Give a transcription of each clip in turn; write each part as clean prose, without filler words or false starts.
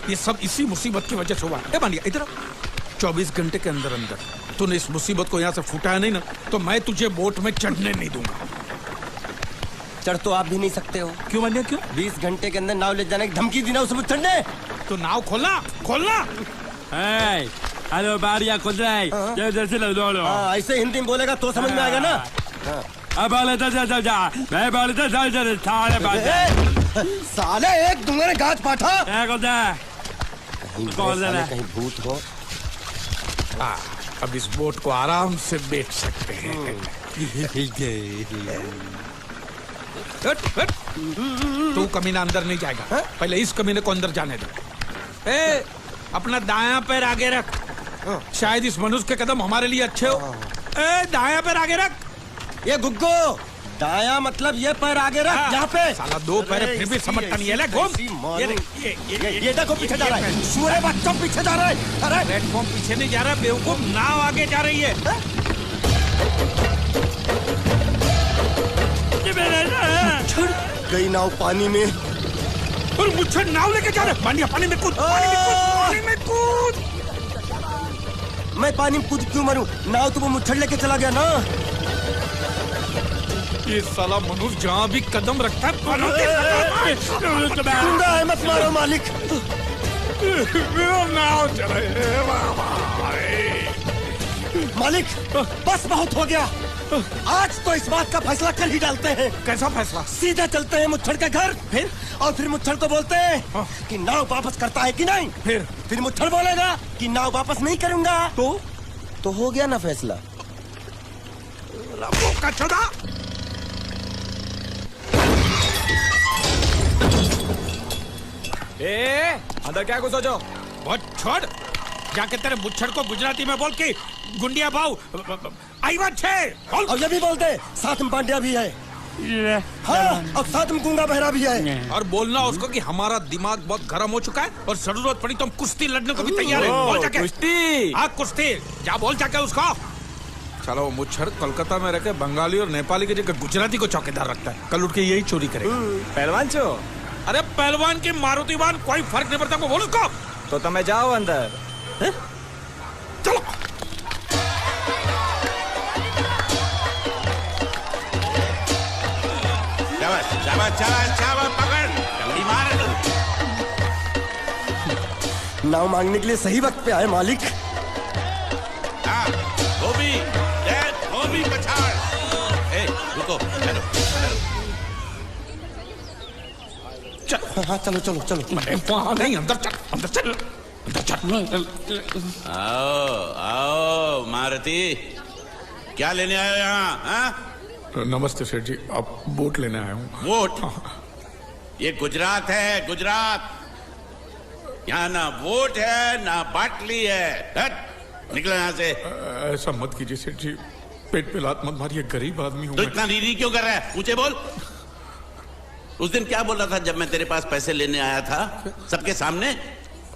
ये सब इसी मुसीबत की वजह से हुआ है। मानिया इधर 24 घंटे के अंदर अंदर तूने इस मुसीबत को यहाँ से फुटाया नहीं ना तो मैं तुझे बोट में चढ़ने नहीं दूंगा। चढ़ तो आप भी नहीं सकते हो। क्यों मानिया क्यों? 20 घंटे के अंदर नाव ले जाने की धमकी दी ना उसे मुझे चढ़ने। तो नाव खोलना खोलना। हेलो बारिया खुल रहा है। ऐसे हिंदी में बोलेगा तो समझ में आएगा ना। अब मैं साले एक दूंगे गाज पाठा। कहीं भूत हो। अब इस बोट को आराम से बेच सकते हैं। तू कमीना अंदर नहीं जाएगा। पहले इस कमीने को अंदर जाने दे। अपना दायां पैर आगे रख। शायद इस मनुष्य के कदम हमारे लिए अच्छे हो। दायां पैर आगे रख। ये गुग्गो दाया मतलब ये पैर आगे रख। यहाँ पे साला 2 पैर फिर भी समझता नहीं है। ले घूम। ये देखो पीछे जा रहा है। सूरे बच्चों पीछे जा रहा है। अरे प्लेटफॉर्म पीछे नहीं जा रहा बेवकूफ, नाव आगे जा रही है। गई नाव पानी में और मुझे नाव लेके जा रहे। पानी में कूद। पानी में कूद। मैं पानी में कूद क्यों मरूं? नाव तो वो मुच्छड़ लेके चला गया ना। ये साला मनुष्य जहाँ भी कदम रखता है गुंडा है, मत मारो मालिक। नाव चले मालिक बस बहुत हो गया। आज तो इस बात का फैसला कर ही डालते हैं। कैसा फैसला? सीधे चलते हैं मुच्छड़ के घर। फिर मुच्छड़ को बोलते हैं कि नाव वापस करता है कि नहीं। फिर मुच्छड़ बोलेगा कि नाव वापस नहीं करूंगा। तो हो गया ना फैसला। अंदर क्या घुसो जो? बहुत छोड़। जाके तेरे मुच्छड़ को गुजराती में बोल के गुंडिया भाव आई बात छे। और ये भी बोलते साथ में पांड्या भी है। हाँ, और साथ में गूंगा बहरा भी है। और बोलना उसको कि हमारा दिमाग बहुत गर्म हो चुका है और जरूरत पड़ी तो हम कुश्ती लड़ने को भी तैयार हैं। बोल जाके कुश्ती। हाँ कुश्ती जा बोल जाके उसको। चलो वो मुच्छड़ कोलकाता में रहकर बंगाली और नेपाली की जगह गुजराती को चौकीदार रखता है। कल उठ के यही चोरी करेगा। पहलवान छो? अरे पहलवान की मारुतिवान कोई फर्क नहीं पड़ता। बोल उसको। तो तुम्हें जाओ अंदर। चलो नाव मांगने के लिए सही वक्त पे आए मालिक। रुको। हाँ चलो चलो चलो। नहीं अंदर चल अंदर चल अंदर चल। आओ मारुति, क्या लेने आए हो यहाँ? नमस्ते सेठ जी, आप बोट लेने आया हूँ। बोट? ये गुजरात है, गुजरात। यहाँ ना बोट है ना बाटली है। निकलो यहाँ से। ऐसा मत कीजिए सेठ जी, पेट पे लात मत मारिए, गरीब आदमी हूँ। तो इतना रीरी क्यों कर रहा है? पूछे बोल। उस दिन क्या बोल रहा था जब मैं तेरे पास पैसे लेने आया था सबके सामने?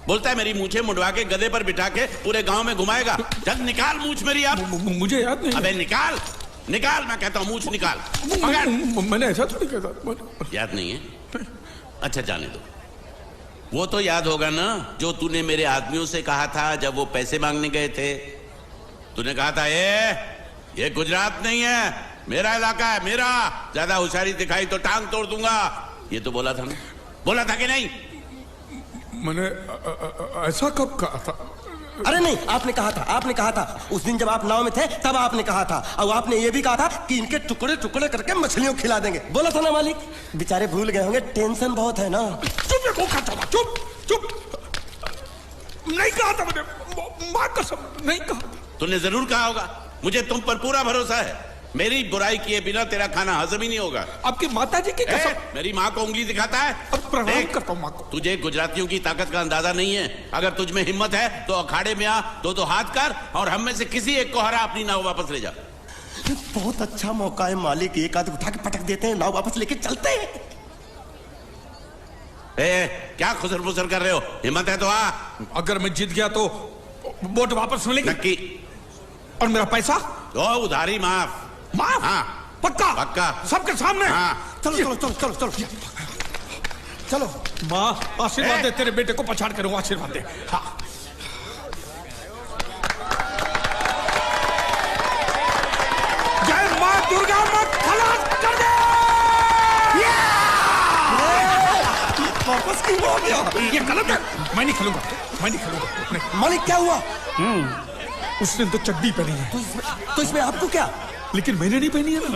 बोलता है मेरी मूछें मुंडवा के गधे पर बिठा के पूरे गांव में घुमाएगा। जल्द निकाल मूछ मेरी। आप मुझे याद नहीं। अबे निकाल निकाल, मैं कहता हूँ मूछ निकाल। मैंने ऐसा थोड़ी कहता। याद नहीं है? अच्छा जाने दो। वो तो याद होगा ना जो तूने मेरे आदमियों से कहा था जब वो पैसे मांगने गए थे। तूने कहा था ये गुजरात नहीं है, मेरा इलाका है, मेरा। ज्यादा होशियारी दिखाई तो टांग तोड़ दूंगा। ये तो बोला था ना? बोला था कि नहीं? मैंने ऐसा कब कहा था? अरे नहीं, आपने कहा था उस दिन जब आप नाव में थे तब आपने कहा था। और आपने ये भी कहा था कि इनके टुकड़े टुकड़े करके मछलियों खिला देंगे। बोला था ना मालिक? बेचारे भूल गए होंगे, टेंशन बहुत है ना। चुप चुप। नहीं कहा था मैंने, मां कसम नहीं कहा। तूने जरूर कहा होगा। मुझे तुम पर पूरा भरोसा है। मेरी बुराई किए बिना तेरा खाना हजम ही नहीं होगा। आपकी माता जी की कसम। मेरी माँ को उंगली दिखाता है। अब प्रणाम करता हूँ माँ को। तुझे गुजरातियों की ताकत का अंदाजा नहीं है। अगर तुझ में हिम्मत है तो अखाड़े में आ, दो हाथ कर और हम में से किसी एक को हरा अपनी नाव वापस ले जा। बहुत अच्छा मौका है मालिक, एक आदमी उठा के पटक देते हैं, नाव वापस लेके चलते हैं। क्या खुसर फुसर कर रहे हो? हिम्मत है तो आ। अगर मैं जीत गया तो बोट वापस मिलेगी? नक्की। और मेरा पैसा? तो उधारी माफ। माफ? हाँ पक्का? पक्का। सबके सामने? हाँ। चलो चलो चलो चलो चलो। चलो। माँ आशीर्वाद दे, तेरे बेटे को पछाड़ कर आशीर्वाद दे। हाँ जय माँ दुर्गा, मत खलास कर दे। वापस क्यों हो गया? ये गलत है, मैं नहीं खेलूंगा, मैं नहीं खेलूंगा नहीं। मालिक क्या हुआ? उसने तो चड्डी पहनी है, तो इसमें आपको क्या? लेकिन मैंने नहीं पहनी है ना।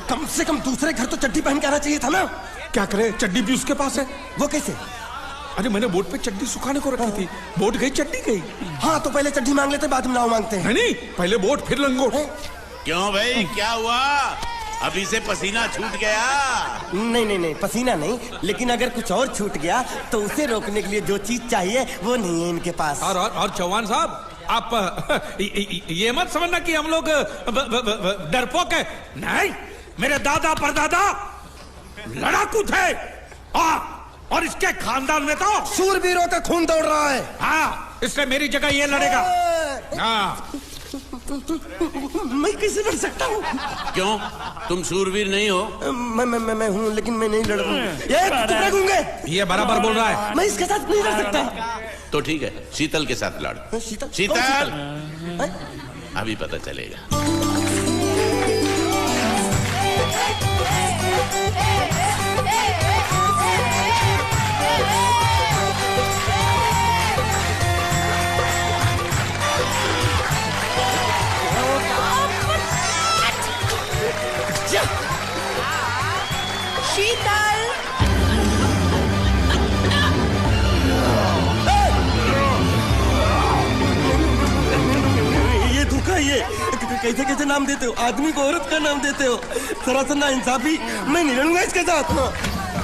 कम से कम दूसरे घर तो चड्डी पहन के आना चाहिए था ना। क्या करे, चड्डी भी उसके पास है। वो कैसे? अरे मैंने बोट पे चड्डी सुखाने को रखी थी, बोट गई चड्डी गई। हाँ तो पहले चड्डी मांग लेते, बाद में नाव मांगते हैं। नहीं, पहले बोट फिर लंगोट। क्यों भाई, क्या हुआ? अभी से पसीना छूट गया? नहीं नहीं नहीं, पसीना नहीं, लेकिन अगर कुछ और छूट गया तो उसे रोकने के लिए जो चीज चाहिए वो नहीं है इनके पास। और चौहान साहब, आप ये मत समझना कि हम लोग डरपोक है। नहीं, मेरे दादा परदादा लड़ाकू थे, और इसके खानदान में तो शूरवीरों का खून दौड़ रहा है। हाँ, इसलिए मेरी जगह ये लड़ेगा। हाँ। मैं कैसे लड़ सकता हूँ? क्यों, तुम शूरवीर नहीं हो? मैं हूँ, लेकिन मैं नहीं लड़ रहा हूँ। ये गूंगे, ये बराबर बोल रहा है। मैं इसके साथ नहीं लड़ सकता। तो ठीक है, शीतल के साथ लड़। शीतल? शीतल, हैं? अभी पता चलेगा। शीतल, ये धोखा, ये कैसे कैसे नाम देते हो? आदमी को औरत का नाम देते हो, सरासर ना इंसाफी। मैं नहीं लड़ूंगा इसके साथ।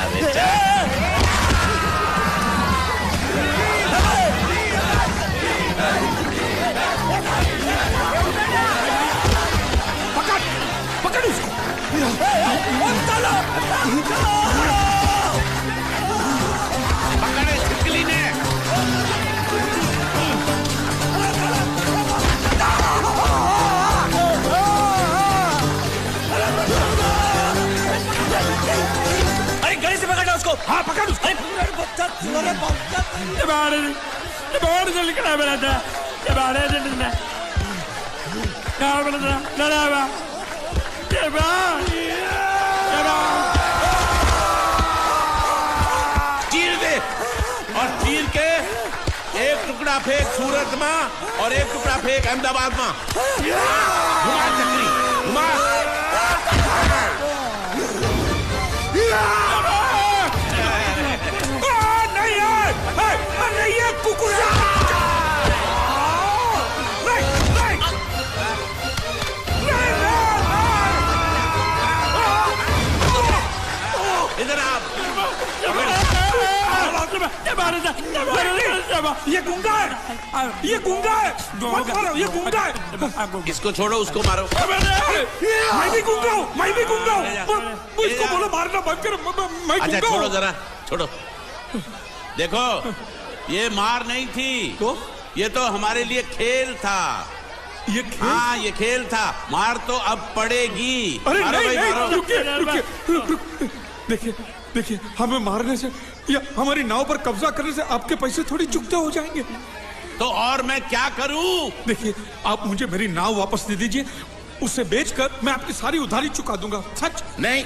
अरे चल। पकड़ इसको। पकड़े छिपकली ने। अरे गले से पकड़ना उसको। हाँ पकड़ उसको। बाहर से लिखना मेरा था, बाहर से लिखना, चीर दे, और चीर के एक टुकड़ा फेंक सूरत में और एक टुकड़ा फेंक अहमदाबाद में। घुमा चक्री, घुमा। नहीं है कुकुर। इधर आप। ये गुंगा है, ये गुंगा है, मत मारो, ये गुंगा है। इसको छोड़ो, उसको मारो। मैं भी गुंगा हूँ, मैं भी गुंगा हूँ। इसको बोलो मारना बंद करो, मैं अच्छा गुंगा छोड़ो, हूँ। जरा छोड़ो। देखो, ये मार नहीं थी, तो ये तो हमारे लिए खेल था। ये खेल? हाँ, ये खेल था। मार तो अब पड़ेगी। अरे मारो नहीं, भाई, नहीं, मारो। रुकिए, रुकिए, रुक। देखिए, देखिए, हमें मारने से या हमारी नाव पर कब्जा करने से आपके पैसे थोड़ी चुकते हो जाएंगे। तो और मैं क्या करूं? देखिए, आप मुझे मेरी नाव वापस दे दीजिए, उसे बेचकर मैं आपकी सारी उधारी चुका दूंगा। सच? नहीं,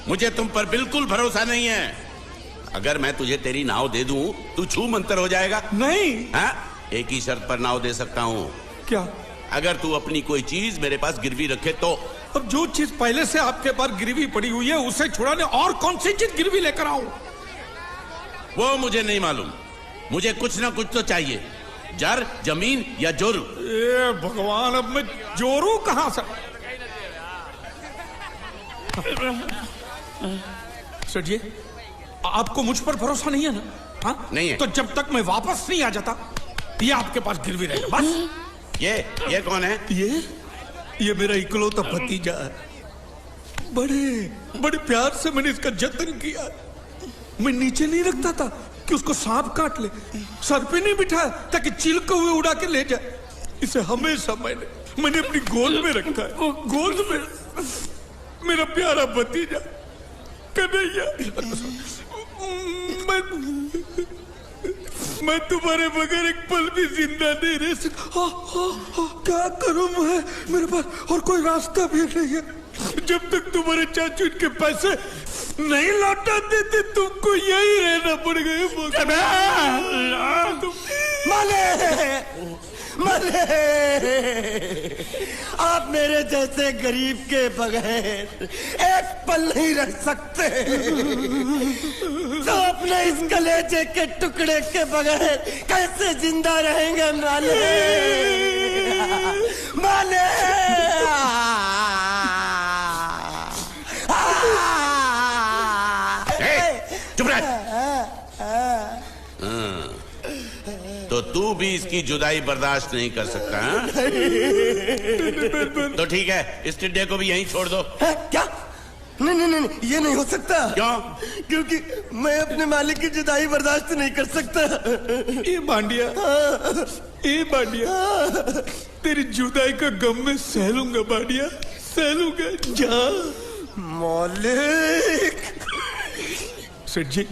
मुझे तुम पर बिल्कुल भरोसा नहीं है। अगर मैं तुझे तेरी नाव दे दूं, तू छू मंतर हो जाएगा। नहीं। हाँ? एक ही शर्त पर नाव दे सकता हूँ। क्या? अगर तू अपनी कोई चीज मेरे पास गिरवी रखे तो। अब जो चीज पहले से आपके पास गिरवी पड़ी हुई है उसे छुड़ाने और कौन सी चीज गिरवी लेकर आऊं? वो मुझे नहीं मालूम। मुझे कुछ ना कुछ तो चाहिए, जर, जमीन या जोरू। ए भगवान, अब मैं जोरू कहां से? सर जी, आपको मुझ पर भरोसा नहीं है ना? हाँ? नहीं है। तो जब तक मैं वापस नहीं आ जाता, ये आपके पास गिरवी रहेगा बस। ये कौन है? ये मेरा इकलौता भतीजा है। बड़े बड़े प्यार से मैंने इसका जतन किया। मैं नीचे नहीं रखता था कि उसको सांप काट ले, सर पे नहीं बिठाया ताकि चिलके हुए उड़ा के ले जाए। इसे हमेशा मैंने अपनी गोद में रखा है। गोद में मेरा प्यारा भतीजा कन्हैया। मैं तुम्हारे बगैर एक पल भी जिंदा नहीं रह सकता। क्या करूं मैं? मेरे पास और कोई रास्ता भी नहीं है। जब तक तुम्हारे चाचू इनके पैसे नहीं लौटा देते तुमको यही रहना पड़ेगा। माले, आप मेरे जैसे गरीब के बगैर एक पल नहीं रह सकते, तो अपने इस कलेजे के टुकड़े के बगैर कैसे जिंदा रहेंगे माले? माले, चुप रह। तो तू भी इसकी जुदाई बर्दाश्त नहीं कर सकता हाँ? तो ठीक है, इस टिड्डे को भी यहीं छोड़ दो। क्या? नहीं, ये नहीं हो सकता। क्यों? क्योंकि मैं अपने मालिक की जुदाई बर्दाश्त नहीं कर सकता। ये बांडिया, तेरी जुदाई का गम में सह लूंगा बांडिया, सह लूंगा। जा मालिक। सेठ जी,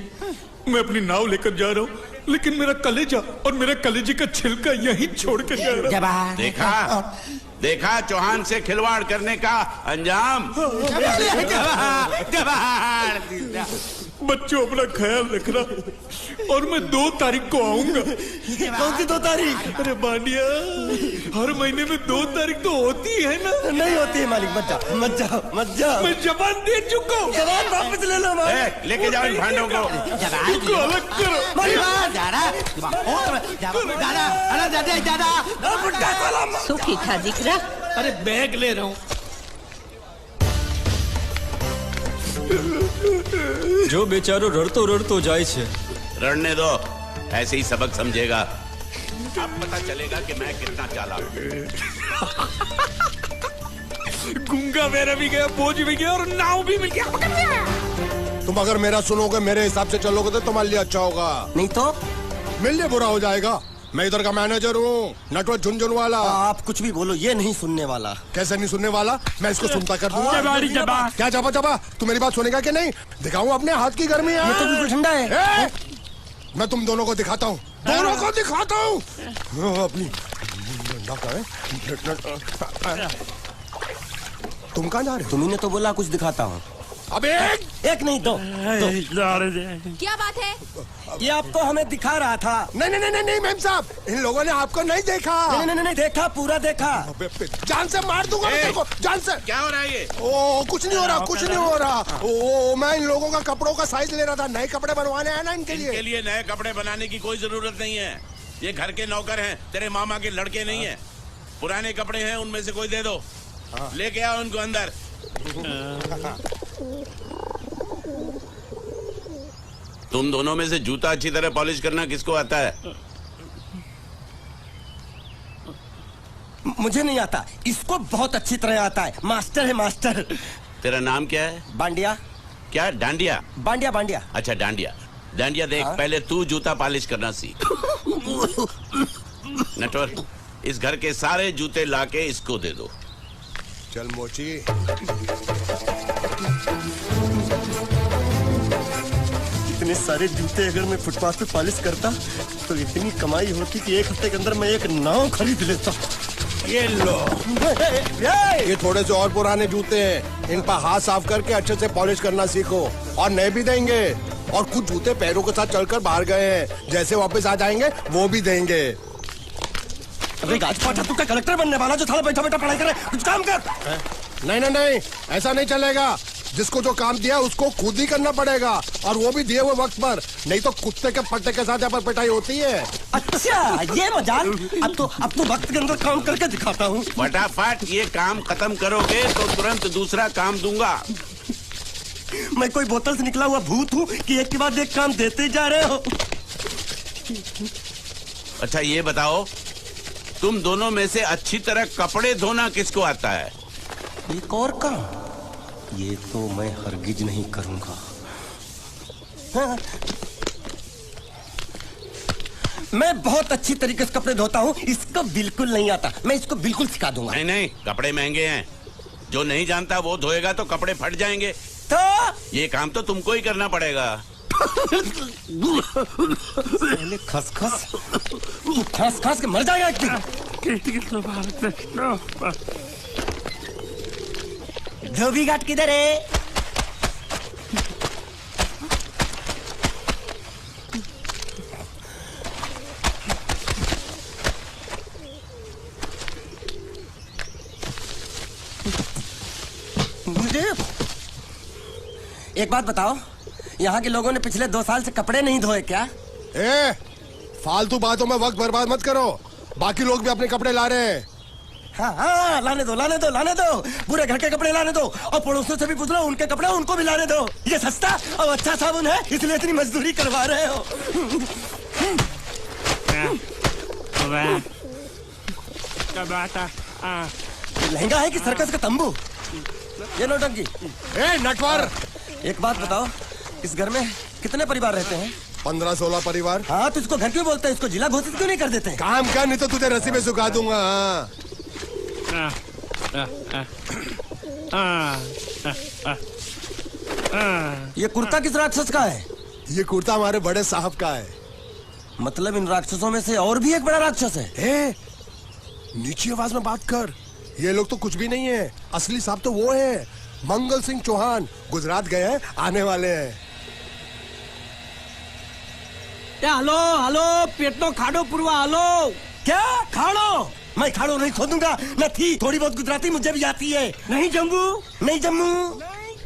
मैं अपनी नाव लेकर जा रहा हूँ, लेकिन मेरा कलेजा और मेरा कलेजे का छिलका यहीं छोड़ कर जा रहा हूँ। देखा चौहान से खिलवाड़ करने का अंजाम। बच्चों, अपना ख्याल रखना और मैं 2 तारीख को आऊंगा। कौन सी 2 तारीख? अरे बांडिया, हर महीने में 2 तारीख तो होती है ना? नहीं होती है मालिक, मत जाओ। मैं जबान दे चुका हूँ। जवान वापस ले लो मालिक। लेके जाओ इन भांडों को। उनको अलग करो। सुखी था दिकरा। अरे बैग ले रहा हूँ। जो बेचारो रड़तो જાય છે। रड़ने दो, ऐसे ही सबक समझेगा। अब पता चलेगा कि मैं कितना चालाक हूँ। गुंगा मेरा भी गया, बोझ भी गया और नाव भी मिल गया। तुम अगर मेरा सुनोगे, मेरे हिसाब से चलोगे तो तुम्हारे लिए अच्छा होगा, नहीं तो मेरे लिए बुरा हो जाएगा। मैं इधर का मैनेजर हूँ, नटवर झुनझुनवाला। आप कुछ भी बोलो, ये नहीं सुनने वाला। कैसे नहीं सुनने वाला? मैं इसको सुनता कर दूंगा। क्या जबा? तू मेरी बात सुनेगा कि नहीं? दिखाऊं अपने हाथ की गर्मी? ये तो बिल्कुल ठंडा है। मैं तुम दोनों को दिखाता हूँ, अपनी। तुम कहाँ जा रहे हो? तुम्ही तो बोला कुछ दिखाता हूँ। अब एक नहीं, 2। क्या बात है? ये आपको हमें दिखा रहा था। नहीं मेम साहब, इन लोगों ने आपको नहीं देखा। नहीं, देखा, पूरा देखा। जान से मार दूंगा मैं तेरे को, जान से। क्या हो रहा है ये? ओ कुछ नहीं हो रहा। ओ मैं इन लोगों का कपड़ों का साइज ले रहा था, नए कपड़े बनवाने आया ना इनके लिए। नए कपड़े बनाने की कोई जरूरत नहीं है। ये घर के नौकर हैं, तेरे मामा के लड़के नहीं है। पुराने कपड़े हैं, उनमें से कोई दे दो। लेके आओ उनको अंदर। तुम दोनों में से जूता अच्छी तरह पॉलिश करना किसको आता है? मुझे नहीं आता, इसको बहुत अच्छी तरह आता है। मास्टर है, मास्टर। तेरा नाम क्या है? बांडिया। क्या? डांडिया? बांडिया। अच्छा, डांडिया देख, पहले तू जूता पॉलिश करना सीख। नटवर, इस घर के सारे जूते लाके इसको दे दो। चल मोची। इतने सारे जूते अगर मैं फुटपाथ पे पॉलिश करता तो इतनी कमाई होती कि 1 हफ्ते के अंदर मैं एक नाव खरीद लेता। ये लो, ये थोड़े से और पुराने जूते हैं, इन पर हाथ साफ करके अच्छे से पॉलिश करना सीखो। और नए भी देंगे, और कुछ जूते पैरों के साथ चलकर बाहर गए हैं, जैसे वापस आ जाएंगे वो भी देंगे। अरे गाजपाटा, तू क्या कलेक्टर बनने वाला जो थाला बैठा पढ़ाई करे? कुछ काम कर। नहीं, ऐसा नहीं चलेगा। जिसको जो काम दिया उसको खुद ही करना पड़ेगा, और वो भी दिए हुए वक्त पर, नहीं तो कुत्ते के पट्टे के साथ यहाँ पर पिटाई होती है। अच्छा, ये मजाक। अब तो वक्त के अंदर काम करके दिखाता हूँ। फटाफट ये काम खत्म करोगे तो तुरंत दूसरा काम दूंगा। मैं कोई बोतल से निकला हुआ भूत हूँ कि एक के बाद एक काम देते जा रहे हो? अच्छा ये बताओ, तुम दोनों में से अच्छी तरह कपड़े धोना किसको आता है? एक और काम, ये तो मैं हरगिज नहीं करूंगा। हाँ। मैं बहुत अच्छी तरीके से कपड़े धोता हूँ, इसको बिल्कुल नहीं आता। मैं इसको बिल्कुल सिखा दूंगा। नहीं, कपड़े महंगे हैं। जो नहीं जानता वो धोएगा तो कपड़े फट जाएंगे। तो ये काम तो तुमको ही करना पड़ेगा। पहले खसखस तू खस खस के मर जाएगा एक दिन। धोबी घाट किधर है? मुझे एक बात बताओ, यहाँ के लोगों ने पिछले 2 साल से कपड़े नहीं धोए क्या? ए, फालतू बातों में वक्त बर्बाद मत करो। बाकी लोग भी अपने कपड़े ला रहे हैं। हाँ, लाने दो लाने दो लाने दो, पूरे घर के कपड़े लाने दो, और पड़ोसियों से भी पूछ लो, उनके कपड़े उनको भी लाने दो। ये सस्ता और अच्छा साबुन है, इसलिए इतनी मजदूरी करवा रहे हो। लहंगा है कि सर्कस का तंबू? ये नौटंकी। ए नटवर, एक बात बताओ, इस घर में कितने परिवार रहते हैं? 15-16 परिवार। हाँ, तो इसको घर क्यों बोलते हैं? इसको जिला घोषित क्यों नहीं कर देते? काम कर, नहीं तो तुझे रस्सी में सुखा दूंगा। ये कुर्ता किस राक्षस का है? ये कुर्ता हमारे बड़े साहब का है। मतलब इन राक्षसों में से और भी एक बड़ा राक्षस है? ए, नीची आवाज में बात कर। ये लोग तो कुछ भी नहीं है, असली साहब तो वो है मंगल सिंह चौहान। गुजरात गए हैं, आने वाले हैं। हेलो हेलो, पेटनो खाड़ो पुरवा हेलो। क्या खाड़ो? मैं खाड़ो नहीं खोदूंगा। न थी, थोड़ी बहुत गुजराती मुझे भी आती है। नहीं जम्मू, नहीं जम्मू,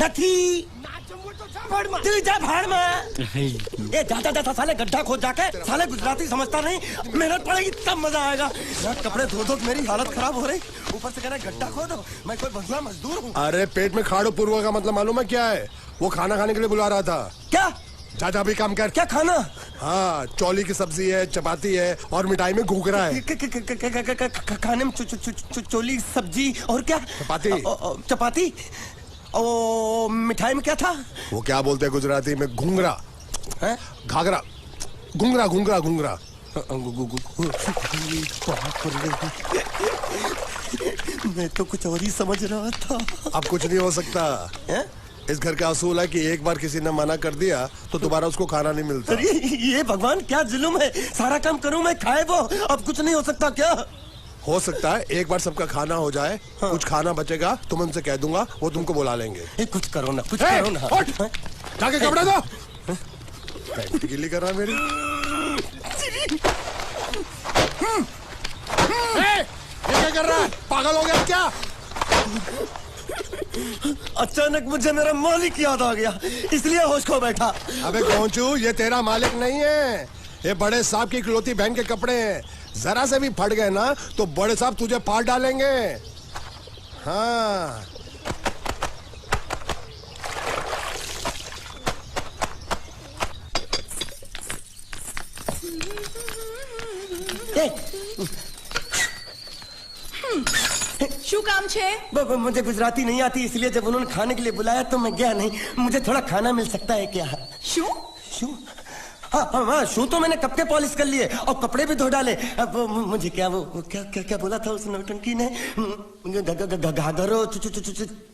न थी। तू जा भाड़ में। ये जाता जाता साले गड्ढा खोद जाके साले गुजराती समझता नहीं। मेहनत पड़ेगी तब मजा आएगा। यार कपड़े धो धो मेरी हालत खराब हो रही, ऊपर से कह रहे गड्ढा खोदो। मैं कोई बंधुआ मजदूर हूँ? अरे पेट में खाड़ो पूर्वा का मतलब मालूम है क्या है? वो खाना खाने के लिए बुला रहा था। क्या? जा भी काम कर। क्या खाना? हाँ, चौली की सब्जी है, चपाती है और मिठाई में घूघरा है। खाने में चोली सब्जी और क्या? चपाती। चपाती। ओ, मिठाई में क्या था? वो क्या बोलते हैं गुजराती में? घूंघरा है, घाघरा, घूंघरा घूंघरा घूंघरा। मैं तो कुछ और ही समझ रहा था। अब कुछ नहीं हो सकता है? इस घर का असूल है कि एक बार किसी ने मना कर दिया तो दोबारा उसको खाना नहीं मिलता। अरे ये भगवान क्या जुल्म है? सारा काम करूं मैं, खाए वो। अब कुछ नहीं हो सकता क्या? हो सकता है एक बार सबका खाना हो जाए। हाँ। कुछ खाना बचेगा तो मैं उनसे कह दूंगा, वो तुमको बुला लेंगे। कुछ करो ना, कुछ करो ना। जाके कपड़े दो। पैंट गीली कर रहा है मेरी। ये क्या कर रहा है? पागल हो गया क्या? अचानक मुझे मेरा मालिक याद आ गया, इसलिए होश खो बैठा। अबे पहुंचू, ये तेरा मालिक नहीं है, ये बड़े साहब की इकलौती बहन के कपड़े हैं। जरा से भी फट गए ना तो बड़े साहब तुझे फाड़ डालेंगे। हाँ, શું કામ છે? मुझे गुजराती नहीं आती, इसलिए जब उन्होंने खाने के लिए बुलाया तो मैं गया नहीं। मुझे थोड़ा खाना मिल सकता है क्या? શું? शू? हाँ, शू तो मैंने कब के पॉलिश कर लिए और कपड़े भी धो डाले। अब मुझे क्या वो क्या क्या क्या बोला था उस नौटंकी ने? घाघरो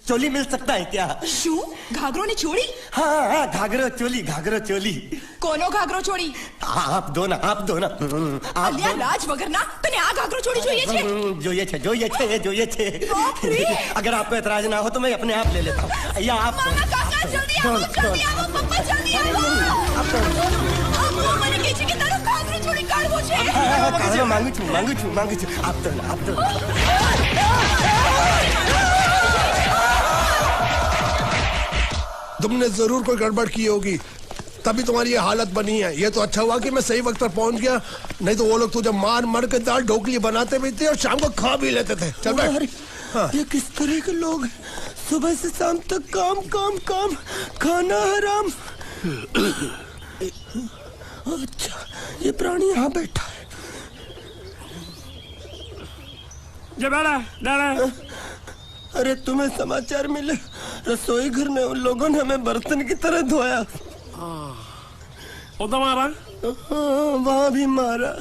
चोली मिल सकता है क्या? શું? ઘાઘરો ને ચોળી? हाँ, घाघरो चोली, घाघरो चोली। કોનો ઘાઘરો ચોળી? आप दो ना, आप दो ना। અલ્યા લાજ વગરના, તને આ ઘાઘરો ચોળી જોઈએ છે? જોઈએ છે। अगर आपको एतराज ना हो तो मैं अपने आप ले लेता हूँ। या आप મામા કાકા જલ્દી આવો, પપ્પા જલ્દી આવો। અમ્મુ મને કહે છે કે તારો ઘાઘરો ચોળી કાઢવો છે। मांगू छू। आप दो ना, आप दो। तुमने जरूर कोई गड़बड़ की होगी, तभी तुम्हारी ये हालत बनी है। ये तो अच्छा हुआ कि मैं सही वक्त पर पहुंच गया, नहीं तो वो लोग तुझे मार के दाल ढोकली बनाते भी थे और शाम को खा भी लेते थे। चल बैठ। हाँ। ये किस तरह के लोग हैं? सुबह से शाम तक काम काम काम, खाना हराम। अच्छा, ये प्राणी यहाँ बैठा है। अरे तुम्हें समाचार मिले? रसोई घर में उन लोगों ने हमें बर्तन की तरह धोया। उधर मारा? हाँ, वहाँ भी मारा।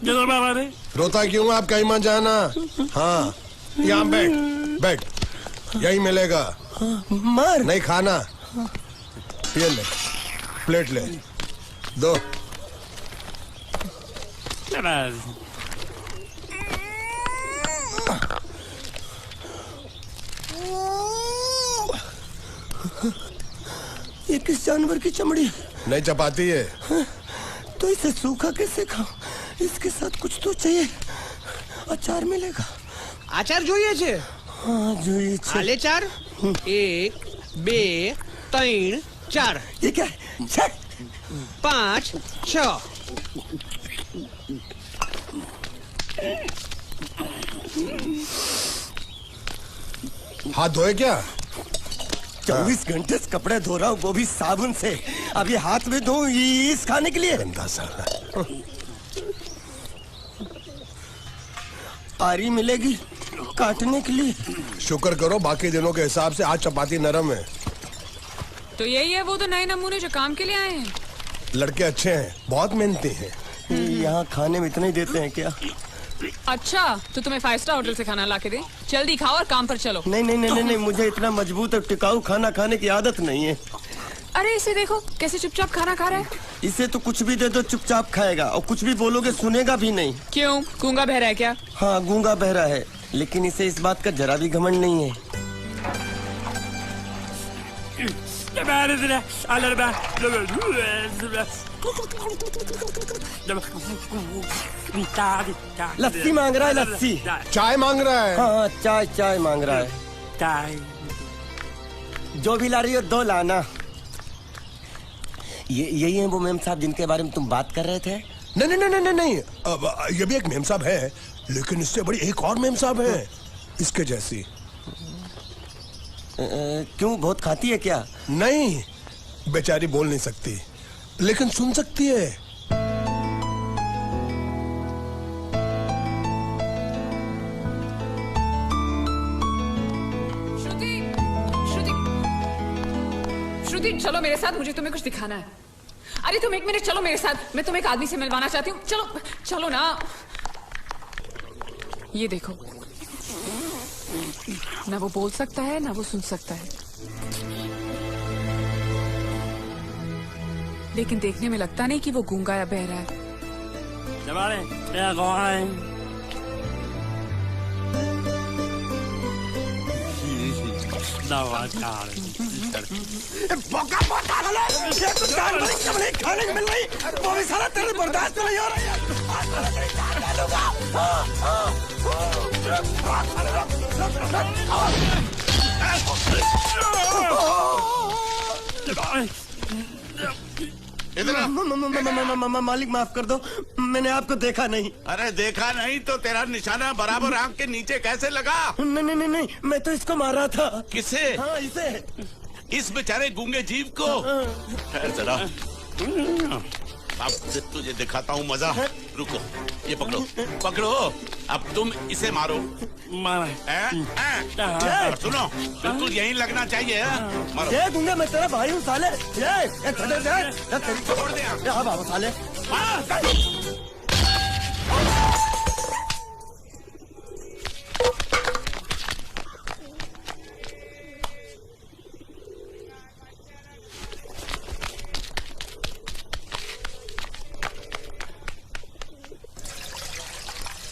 जिधर मारा रे? रोता क्यों? आप कहीं मत जाना। हाँ, यहाँ बैठ, यही मिलेगा। मार नहीं खाना। ये ले, प्लेट ले, दो। ये किस जानवर की चमड़ी है? नहीं चपाती है। तो इसे सूखा कैसे खाऊं? इसके साथ कुछ तो चाहिए। अचार मिलेगा? આચાર જોઈએ છે? हाँ જોઈએ છે। આલે ચાર 1 2 3 4 ये क्या है? छे! 5 6 हाथ धोए क्या? 24 घंटे से कपड़े धो रहा हूँ, वो भी साबुन से। अब ये हाथ में धो इस खाने के लिए? गंदा साला। आरी मिलेगी काटने के लिए? शुक्र करो बाकी दिनों के हिसाब से आज चपाती नरम है। तो यही है वो तो नए नमूने जो काम के लिए आए हैं। लड़के अच्छे हैं, बहुत मेहनती हैं। यहाँ खाने में इतना ही देते हैं क्या? अच्छा तो तुम्हें 5 स्टार होटल से खाना ला के दे। जल्दी खाओ और काम पर चलो। नहीं नहीं नहीं नहीं, नहीं मुझे इतना मजबूत और टिकाऊ खाना खाने की आदत नहीं है। अरे इसे देखो कैसे चुपचाप खाना खा रहा है। इसे तो कुछ भी दे दो चुपचाप खाएगा, और कुछ भी बोलोगे सुनेगा भी नहीं। क्यों गूंगा बहरा है क्या? हाँ गूंगा बहरा है, लेकिन इसे इस बात का जरा भी घमंड नहीं है। लस्सी मांग रहा है, लस्सी। चाय मांग रहा है। हाँ चाय चाय मांग रहा है। चाय जो भी ला रही हो 2 लाना। ये यही है वो मेम साहब जिनके बारे में तुम बात कर रहे थे? नहीं नहीं नहीं नहीं नहीं, अब ये भी एक मेम साहब है, लेकिन इससे बड़ी एक और मेम साहब है इसके जैसी। क्यों बहुत खाती है क्या? नहीं, बेचारी बोल नहीं सकती लेकिन सुन सकती है। श्रुति श्रुति श्रुति चलो मेरे साथ, मुझे तुम्हें कुछ दिखाना है। अरे तुम 1 मिनट चलो मेरे साथ, मैं तुम्हें एक आदमी से मिलवाना चाहती हूँ। चलो चलो ना। ये देखो, ना वो बोल सकता है ना वो सुन सकता है, लेकिन देखने में लगता नहीं कि वो गूंगा या बहरा है। खाने को मिल रही, वो भी साला तेरे बर्दाश्त नहीं हो रहा। मालिक माफ कर दो, मैंने आपको देखा नहीं। अरे देखा नहीं तो तेरा निशाना बराबर आंख के नीचे कैसे लगा? नहीं नहीं नहीं नहीं, मैं तो इसको मार रहा था। किसे? हाँ इसे। इस बेचारे गूंगे जीव को? ठहर जरा, अब तुझे दिखाता हूँ मजा। रुको, ये पकड़ो पकड़ो, अब तुम इसे मारो। सुनो, बिल्कुल यहीं लगना चाहिए। मारो। ये गूंगे मैं तेरा भाई हूँ साले। ये छोड़ दे हाँ बाबा साले।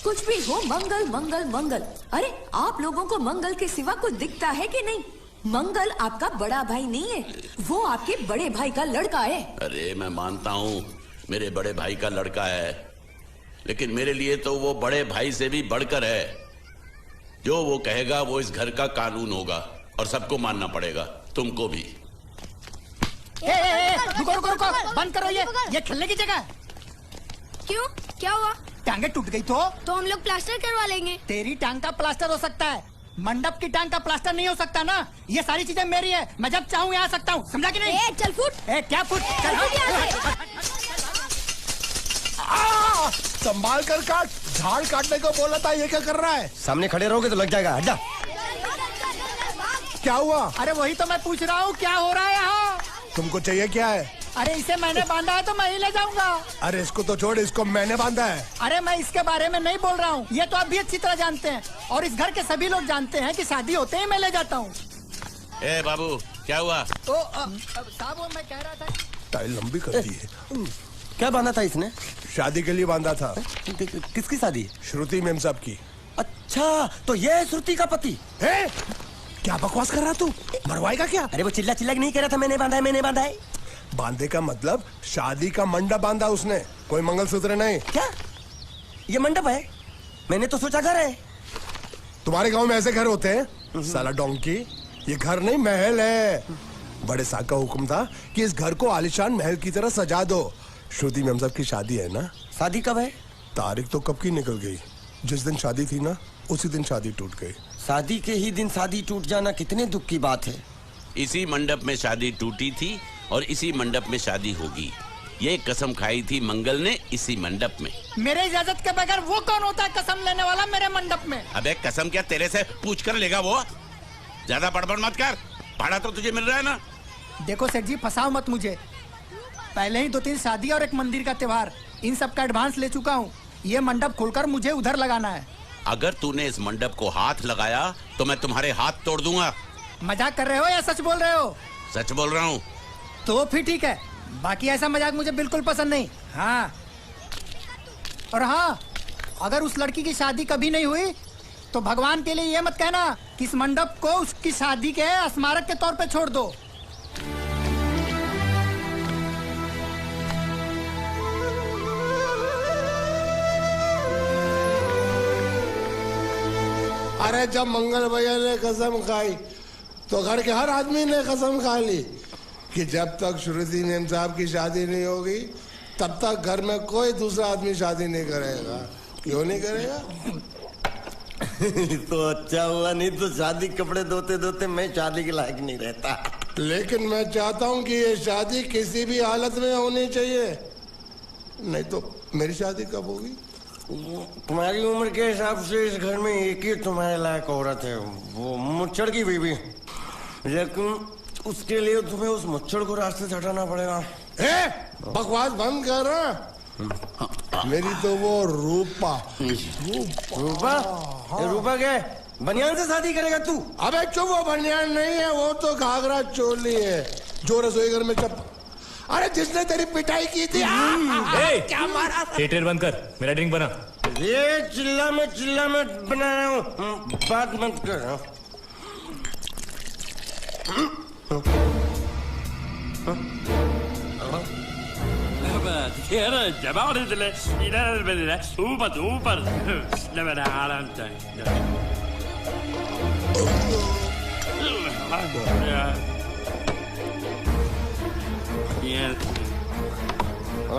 कुछ भी हो मंगल मंगल मंगल। अरे आप लोगों को मंगल के सिवा कुछ दिखता है कि नहीं? मंगल आपका बड़ा भाई नहीं है, वो आपके बड़े भाई का लड़का है। अरे मैं मानता हूँ मेरे बड़े भाई का लड़का है, लेकिन मेरे लिए तो वो बड़े भाई से भी बढ़कर है। जो वो कहेगा वो इस घर का कानून होगा और सबको मानना पड़ेगा, तुमको भी। रुको रुको रुको, बंद करो ये खेलने की जगह। क्यों क्या हुआ? टांगे टूट गई तो हम लोग प्लास्टर करवा लेंगे। तेरी टांग का प्लास्टर हो सकता है, मंडप की टांग का प्लास्टर नहीं हो सकता ना। ये सारी चीजें मेरी है, मैं जब चाहूँ यहाँ आ सकता हूँ, समझा कि नहीं? चल फुट। क्या फुट? संभाल कर काट, झाड़ काटने को बोला था, ये क्या कर रहा है? सामने खड़े रहोगे तो लग जाएगा। हट जा। क्या हुआ? अरे वही तो मैं पूछ रहा हूँ, क्या हो रहा है यहाँ? तुमको चाहिए क्या है? अरे इसे मैंने बांधा है तो मैं ही ले जाऊंगा। अरे इसको तो छोड़, इसको मैंने बांधा है। अरे मैं इसके बारे में नहीं बोल रहा हूँ, ये तो आप भी अच्छी तरह जानते हैं और इस घर के सभी लोग जानते हैं कि शादी होते ही मैं ले जाता हूँ। ए बाबू, क्या हुआ? साहब वो मैं कह रहा था टाइल लंबी कर दी है। क्या बांधा था इसने? शादी के लिए बांधा था। किसकी शादी? श्रुति मेम साहब की। अच्छा, तो ये है श्रुति का पति है? क्या बकवास कर रहा तू? मरवाएगा क्या? अरे वो चिल्ला चिल्ला नहीं कह रहा था मैंने बांधा है, मैंने बांधा है। बांधे का मतलब शादी का मंडप बांधा उसने, कोई मंगलसूत्र नहीं। क्या ये मंडप है? मैंने तो सोचा घर है। तुम्हारे गांव में ऐसे घर होते हैं? साला डोंकी, ये घर नहीं महल है। बड़े साहब का हुक्म था कि इस घर को आलीशान महल की तरह सजा दो। श्रुति मेम साहब की शादी है ना? शादी कब है? तारीख तो कब की निकल गई। जिस दिन शादी थी ना, उसी दिन शादी टूट गई। शादी के ही दिन शादी टूट जाना कितने दुख की बात है। इसी मंडप में शादी टूटी थी और इसी मंडप में शादी होगी। ये कसम खाई थी मंगल ने इसी मंडप में। मेरे इजाजत के बगैर वो कौन होता है कसम लेने वाला मेरे मंडप में? अबे कसम क्या तेरे से पूछ कर लेगा वो? ज्यादा बड़बड़ मत कर, भाड़ा तो तुझे मिल रहा है ना। देखो सेठ जी, फंसाओ मत मुझे। पहले ही 2-3 शादी और एक मंदिर का त्योहार, इन सब का एडवांस ले चुका हूँ। ये मंडप खोलकर मुझे उधर लगाना है। अगर तूने इस मंडप को हाथ लगाया तो मैं तुम्हारे हाथ तोड़ दूंगा। मजाक कर रहे हो या सच बोल रहे हो? सच बोल रहा हूँ। तो फिर ठीक है, बाकी ऐसा मजाक मुझे बिल्कुल पसंद नहीं। हाँ, और हाँ, अगर उस लड़की की शादी कभी नहीं हुई तो भगवान के लिए ये मत कहना कि इस मंडप को उसकी शादी के स्मारक के तौर पे छोड़ दो। अरे जब मंगल भैया ने कसम खाई तो घर के हर आदमी ने कसम खा ली कि जब तक श्रुति मेम साहब की शादी नहीं होगी तब तक घर में कोई दूसरा आदमी शादी नहीं करेगा। क्यों नहीं करेगा? तो अच्छा हुआ, नहीं तो शादी कपड़े धोते धोते मैं शादी के लायक नहीं रहता। लेकिन मैं चाहता हूँ कि ये शादी किसी भी हालत में होनी चाहिए, नहीं तो मेरी शादी कब होगी? तुम्हारी उम्र के हिसाब से इस घर में एक ही तुम्हारे लायक औरत है, वो मुच्छड़ की बीवी। लेकिन उसके लिए तुम्हें उस मुच्छड़ को रास्ते से हटाना पड़ेगा। बकवास बंद कर रहा। मेरी तो वो रूपा। रूपा? रूपा क्या बनियान से शादी करेगा तू? अबे चुप, वो बनियान नहीं है, वो तो घाघरा चोली है जो रसोई घर में चप। अरे जिसने तेरी पिटाई की थी। क्या मारा? थिएटर बंद कर, मेरा ड्रिंक बना। ये चिल्ला में बना रहा हूँ, बात मत कर।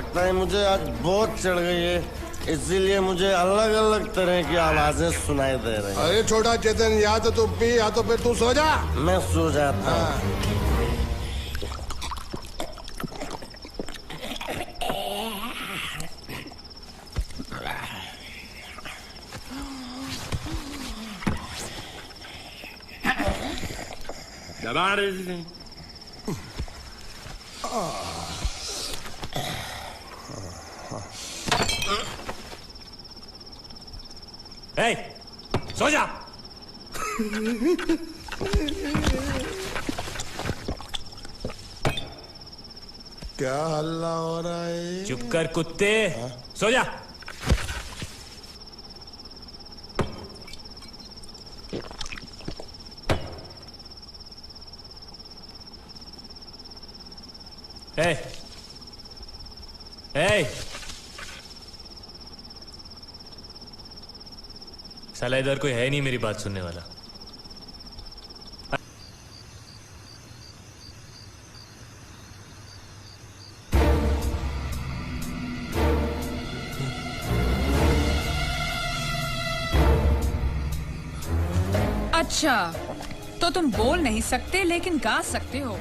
लगता है मुझे आज बहुत चढ़ गई है, इसीलिए मुझे अलग अलग तरह की आवाजें सुनाई दे रही हैं। अरे छोटा चेतन, या तो तू पी या तो फिर तू सो जा। मैं सो जाता हूँ। सो जा। क्या हल्ला हो रहा है? चुप कर कुत्ते, सो जा। साला इधर कोई है नहीं मेरी बात सुनने वाला। अच्छा, तो तुम बोल नहीं सकते लेकिन गा सकते हो।